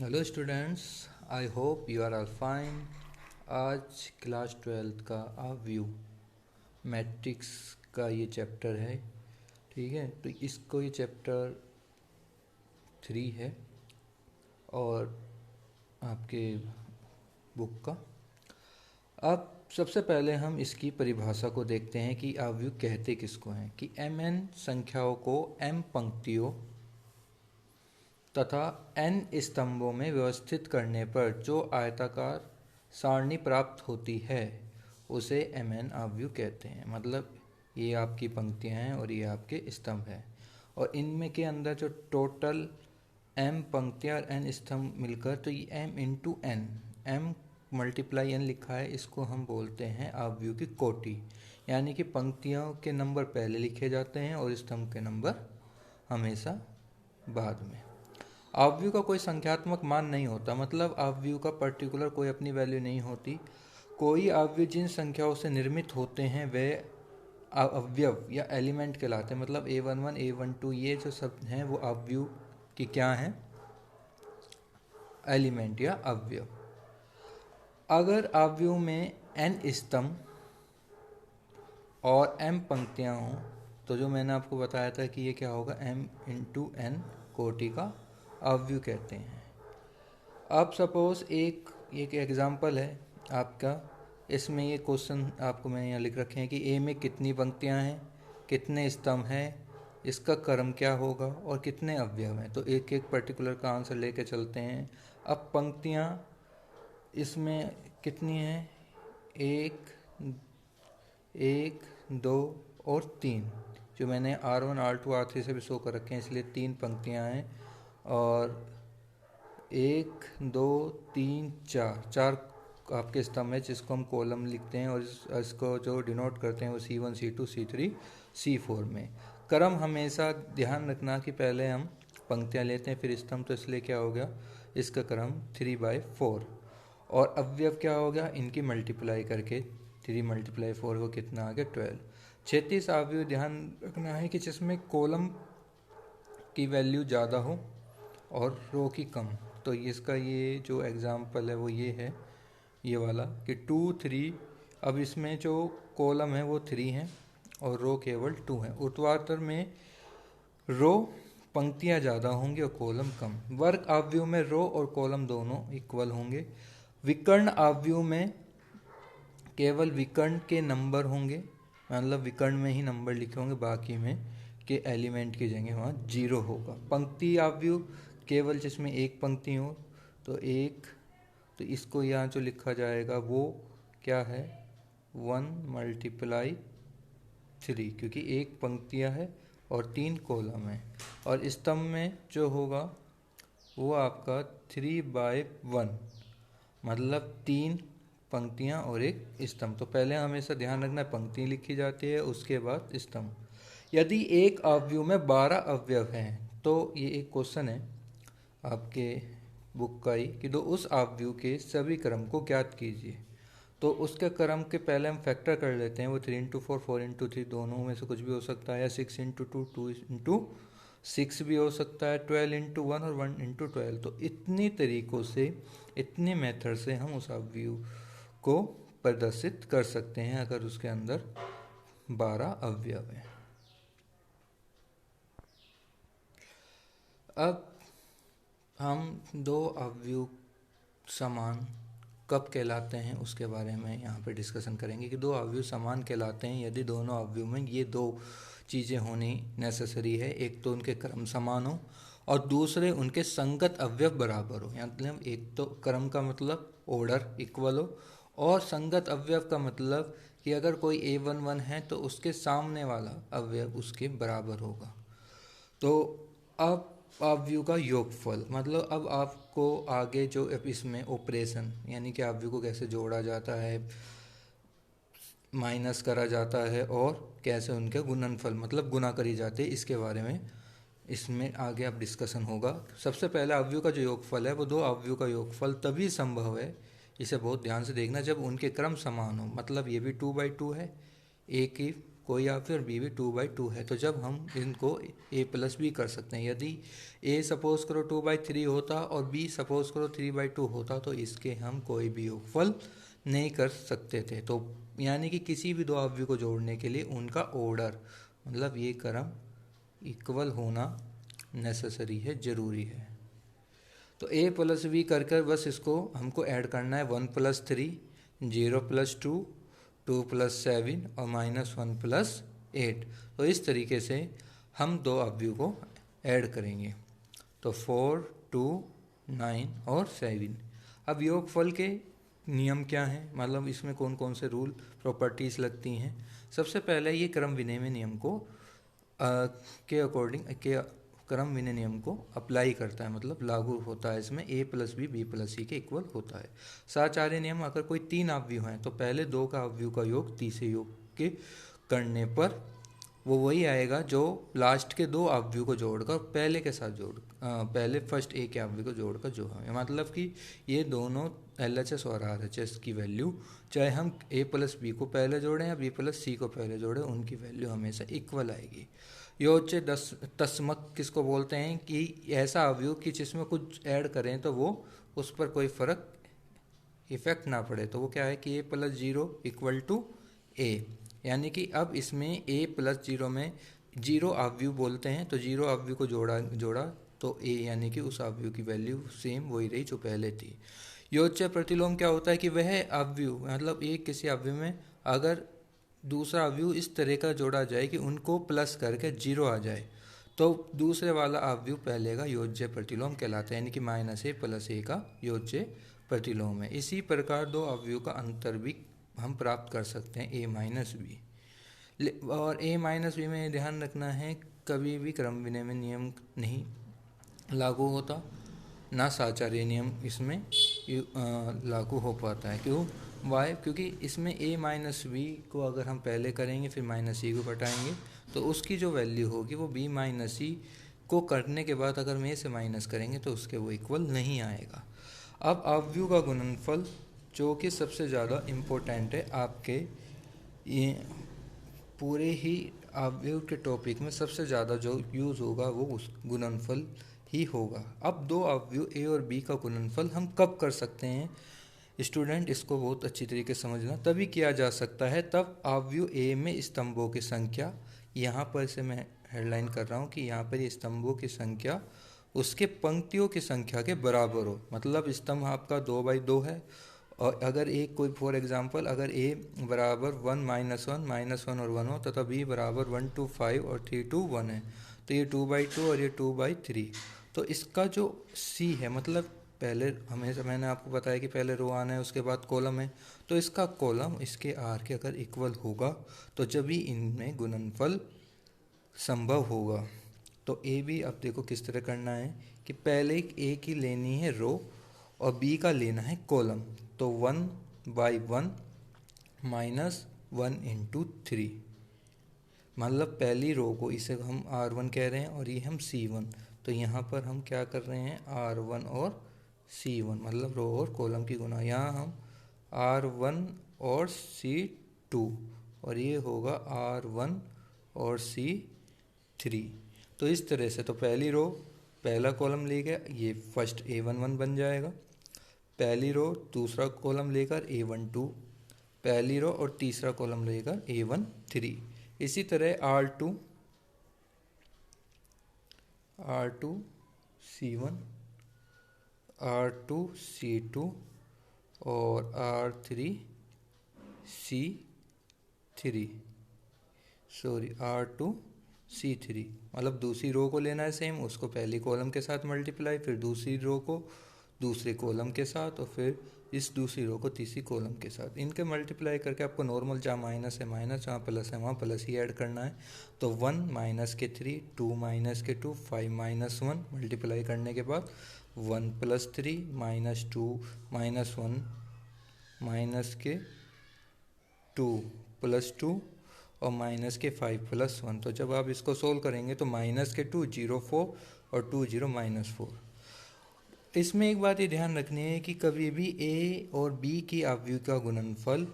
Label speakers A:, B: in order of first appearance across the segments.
A: Hello students, I hope you are all fine. आज class 12th का view matrix का ये चैप्टर है। ठीक है, तो इसको ये चैप्टर 3 है और आपके बुक का। अब सबसे पहले हम इसकी परिभाषा को देखते हैं कि आव्यूह कहते किसको हैं। कि mn संख्याओं को m पंक्तियों तथा n स्तंभों में व्यवस्थित करने पर जो आयताकार सारणी प्राप्त होती है उसे mn आव्यूह कहते हैं। मतलब ये आपकी पंक्तियां हैं और ये आपके स्तंभ हैं और इनमें के अंदर जो टोटल m पंक्तियां और n स्तंभ मिलकर तो ये m into n, m multiply n लिखा है, इसको हम बोलते हैं आव्यूह की कोटि। यानी कि पंक्तियों के नंबर पहले लिखे जाते हैं और स्तंभ के नंबर हमेशा बाद में। आव्यूह का कोई संख्यात्मक मान नहीं होता, मतलब आव्यूह का पर्टिकुलर कोई अपनी वैल्यू नहीं होती। कोई आव्यूह जिन संख्याओं से निर्मित होते हैं वे अवयव या एलिमेंट कहलाते हैं। मतलब a11 a12 ये जो सब हैं वो आव्यूह की क्या हैं, एलिमेंट या अवयव। अगर आव्यूह में n स्तंभ और m पंक्तियां हों तो जो मैंने आपको बताया था कि ये क्या होगा, m इंटू n कोटि का आव्यूह कहते हैं। अब सपोज एक एग्जांपल है आपका, इसमें ये क्वेश्चन आपको मैंने यहाँ लिख रखे हैं कि ए में कितनी पंक्तियाँ हैं, कितने स्तंभ हैं, इसका क्रम क्या होगा और कितने अवयव हैं। तो एक एक पर्टिकुलर का आंसर लेके चलते हैं। अब पंक्तियाँ इसमें कितनी हैं, एक, दो और तीन, जो मैंने R1 R2 R3 से भी शो कर रखे हैं, इसलिए तीन पंक्तियाँ हैं। और 1 2 3 4 आपके स्तंभ है जिसको हम कॉलम लिखते हैं और इसको जो डिनोट करते हैं वो C1 C2 C3 C4 में। क्रम हमेशा ध्यान रखना कि पहले हम पंक्तियाँ लेते हैं फिर स्तंभ, तो इसलिए क्या हो गया, इसका क्रम 3/4। और अवयव क्या हो गया, इनकी मल्टीप्लाई करके 3 × 4 को कितना आ गया, 12। क्षैतिज आव्यूह ध्यान रखना है कि जिसमें कॉलम की वैल्यू ज़्यादा हो और रो की कम। तो इसका ये जो एग्जांपल है वो ये है, ये वाला कि 2 3। अब इसमें जो कॉलम है वो 3 हैं और रो केवल 2 हैं। ऊर्ध्वाधर में रो पंक्तियां ज़्यादा होंगी और कॉलम कम। वर्ग आव्यूह में रो और कॉलम दोनों इक्वल होंगे। विकर्ण आव्यूह में केवल विकर्ण के नंबर होंगे, मतलब विकर्ण में ही नंबर लिखे होंगे, बाकी में के एलिमेंट की जगह वहाँ 0 होगा। पंक्ति आव्यूह केवल जिसमें एक पंक्ति हो तो एक, तो इसको यहाँ जो लिखा जाएगा वो क्या है, 1 × 3, क्योंकि एक पंक्तियाँ है और 3 कॉलम है। और स्तंभ में जो होगा वो आपका 3/1, मतलब 3 पंक्तियाँ और एक स्तंभ। तो पहले हमेशा ध्यान रखना है पंक्ति लिखी जाती है उसके बाद स्तंभ। यदि एक आव्यूह में 12 अवयव हैं तो ये एक क्वेश्चन है आपके बुक का ही कि तो उस आव्यूह के सभी क्रम को ज्ञात कीजिए। तो उसके क्रम के पहले हम फैक्टर कर लेते हैं, वो 3 × 4 4 × 3 दोनों में से कुछ भी हो सकता है, या 6 × 2 2 × 6 भी हो सकता है, 12 × 1 और 1 × 12। तो इतनी तरीक़ों से, इतने मेथड से हम उस आव्यूह को प्रदर्शित कर सकते हैं अगर उसके अंदर 12 अवयव हैं। अब हम दो आव्यूह समान कब कहलाते हैं उसके बारे में यहाँ पे डिस्कशन करेंगे कि दो आव्यूह समान कहलाते हैं यदि दोनों आव्यूह में ये दो चीज़ें होनी नेसेसरी है। एक तो उनके क्रम समान हो और दूसरे उनके संगत अवयव बराबर हो। मतलब एक तो क्रम का मतलब ऑर्डर इक्वल हो और संगत अवयव का मतलब कि अगर कोई a11 है तो उसके सामने वाला अवयव उसके बराबर होगा। तो अब आव्यूह का योगफल, मतलब अब आपको आगे जो इसमें ऑपरेशन यानी कि आव्यूह को कैसे जोड़ा जाता है, माइनस करा जाता है और कैसे उनके गुणनफल मतलब गुना करी जाती है, इसके बारे में इसमें आगे अब डिस्कशन होगा। सबसे पहले आव्यूह का जो योगफल है वो दो आव्यूह का योगफल तभी संभव है, इसे बहुत ध्यान से देखना, जब उनके क्रम समान हो। मतलब ये भी 2/2 है, एक ही कोई अवयव और बी भी 2/2 है। तो जब हम इनको a प्लस बी कर सकते हैं, यदि a सपोज करो 2/3 होता और b सपोज करो 3/2 होता तो इसके हम कोई भी योगफल नहीं कर सकते थे। तो यानी कि किसी भी दो अवयव को जोड़ने के लिए उनका ऑर्डर, मतलब ये क्रम इक्वल होना नेसेसरी है, ज़रूरी है। तो a प्लस बी कर कर बस इसको हमको ऐड करना है। 1 + 3, 0 + 2, 2 + 7 और -1 + 8। तो इस तरीके से हम दो अवयव को ऐड करेंगे। तो 4, 2, 9 और 7। अब योगफल के नियम क्या हैं, मतलब इसमें कौन कौन से रूल प्रॉपर्टीज़ लगती हैं। सबसे पहले ये क्रम विनिमय नियम को के अकॉर्डिंग के क्रम विनिमय नियम को अप्लाई करता है, मतलब लागू होता है। इसमें a + b + c के इक्वल होता है। साचार्य नियम, अगर कोई 3 अवयव हैं तो पहले 2 का अवयव का योग तीसरे योग के करने पर वो वही आएगा जो लास्ट के 2 अवयव को जोड़कर पहले के साथ पहले फर्स्ट a के अवयव को जोड़कर जो है, मतलब कि ये दोनों LHS और RHS की वैल्यू, चाहे हम a + b को पहले जोड़ें या b + c को पहले जोड़ें, उनकी वैल्यू हमेशा इक्वल आएगी। योज्य तस्मक किसको बोलते हैं कि ऐसा अवयव कि जिसमें कुछ ऐड करें तो वो उस पर कोई फर्क इफेक्ट ना पड़े। तो वो क्या है कि a + 0 = a, यानी कि अब इसमें a + 0 में 0 अवयव बोलते हैं, तो 0 अवयव को जोड़ा तो a, यानी कि उस अवयव की वैल्यू सेम वही रही जो पहले थी। योज्य प्रतिलोम क्या होता है कि वह अवयव, मतलब एक किसी अवयव में अगर दूसरा अवयव इस तरह का जोड़ा जाए कि उनको प्लस करके 0 आ जाए तो दूसरे वाला अवयव पहले का योज्य प्रतिलोम कहलाता है, यानी कि -a + a का योज्य प्रतिलोम है। इसी प्रकार दो अवयव का अंतर भी हम प्राप्त कर सकते हैं a - b। और a - b में ध्यान रखना है कभी भी क्रम विनिमय नियम नहीं लागू होता, ना साचार्य नियम इसमें लागू हो पाता है। क्यों? वाई? क्योंकि इसमें a - b को अगर हम पहले करेंगे फिर -c को घटाएंगे तो उसकी जो वैल्यू होगी वो b - c को करने के बाद अगर हम a से माइनस करेंगे तो उसके वो इक्वल नहीं आएगा। अब अवयव का गुणनफल, जो कि सबसे ज़्यादा इम्पोर्टेंट है आपके ये पूरे ही अवयव के टॉपिक में, सबसे ज़्यादा जो यूज़ होगा वो उस गुणनफल ही होगा। अब दो अवयव a और b का गुणनफल हम कब कर सकते हैं स्टूडेंट, इसको बहुत अच्छी तरीके से समझना। तभी किया जा सकता है तब अवयव a में स्तंभों की संख्या, यहाँ पर से मैं हेडलाइन कर रहा हूँ कि यहाँ पर ये स्तंभों की संख्या उसके पंक्तियों की संख्या के बराबर हो। मतलब स्तंभ आपका 2/2 है और अगर एक कोई फॉर एग्जांपल अगर a बराबर 1 - 1 और 1 हो तथा b बराबर 1 to 5 और 3 to 1 है, तो ये 2/2 और ये 2/3। तो इसका जो c है, मतलब पहले हमेशा मैंने आपको बताया कि पहले रो आना है उसके बाद कॉलम है, तो इसका कॉलम इसके आर के अगर इक्वल होगा तो जब भी इनमें गुणनफल संभव होगा। तो ए भी अब देखो किस तरह करना है कि पहले ए की लेनी है रो और बी का लेना है कॉलम। तो 1/1 -1 × 3, मतलब पहली रो को इसे हम R1 कह रहे हैं और ये हम C1। तो यहाँ पर हम क्या कर रहे हैं R1 और C1, मतलब रो और कॉलम की गुना। यहाँ हम R1 और C2 और ये होगा R1 और C3। तो इस तरह से तो पहली रो पहला कॉलम लेकर ये फर्स्ट A11 बन जाएगा, पहली रो दूसरा कॉलम लेकर A12, पहली रो और तीसरा कॉलम लेकर A13। इसी तरह R2 C1, R2 C2 और R3 C3, R2 C3, मतलब दूसरी रो को लेना है सेम, उसको पहले कॉलम के साथ मल्टीप्लाई, फिर दूसरी रो को दूसरे कॉलम के साथ और फिर इस दूसरी रो को तीसरी कॉलम के साथ। इनके मल्टीप्लाई करके आपको नॉर्मल जहाँ माइनस है माइनस, जहाँ प्लस है वहाँ प्लस ही ऐड करना है। तो 1 - 3, 2 - 2, 5 - 1 मल्टीप्लाई करने के बाद 1 + 3 -2 -1 -2 +2 और -5 + 1। तो जब आप इसको सोल्व करेंगे तो -2 0 4 और 2 0 -4। इसमें एक बात ये ध्यान रखनी है कि कभी भी a और b की अवयव का गुणनफल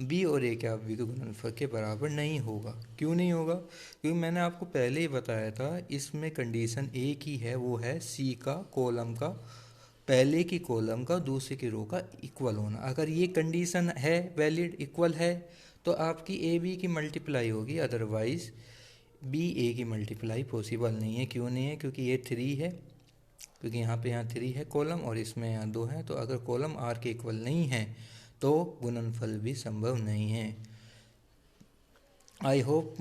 A: बी और ए के अवयवी के गुणनफल के बराबर नहीं होगा। क्यों नहीं होगा? क्योंकि मैंने आपको पहले ही बताया था इसमें कंडीशन एक ही है, वो है सी का कॉलम का पहले की कॉलम का दूसरे की रो का इक्वल होना। अगर ये कंडीशन है वैलिड, इक्वल है, तो आपकी ए बी की मल्टीप्लाई होगी, अदरवाइज बी ए की मल्टीप्लाई पॉसिबल नहीं है। क्यों नहीं है? क्योंकि ये 3 है, क्योंकि यहाँ 3 है कॉलम और इसमें यहाँ 2 है, तो अगर कॉलम आर के इक्वल नहीं है तो गुणनफल भी संभव नहीं है। आई होप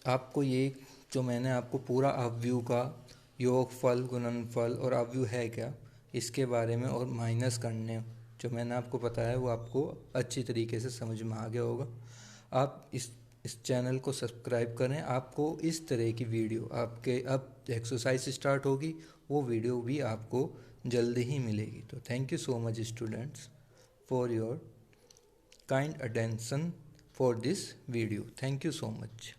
A: आपको ये जो मैंने आपको पूरा अवयव का योगफल, गुणनफल और अवयव है क्या इसके बारे में और माइनस करने जो मैंने आपको बताया वो आपको अच्छी तरीके से समझ में आ गया होगा। आप इस चैनल को सब्सक्राइब करें। आपको इस तरह की वीडियो, आपके अब एक्सरसाइज स्टार्ट होगी, वो वीडियो भी आपको जल्दी ही मिलेगी। तो thank you so much students for your kind attention for this video. Thank you so much.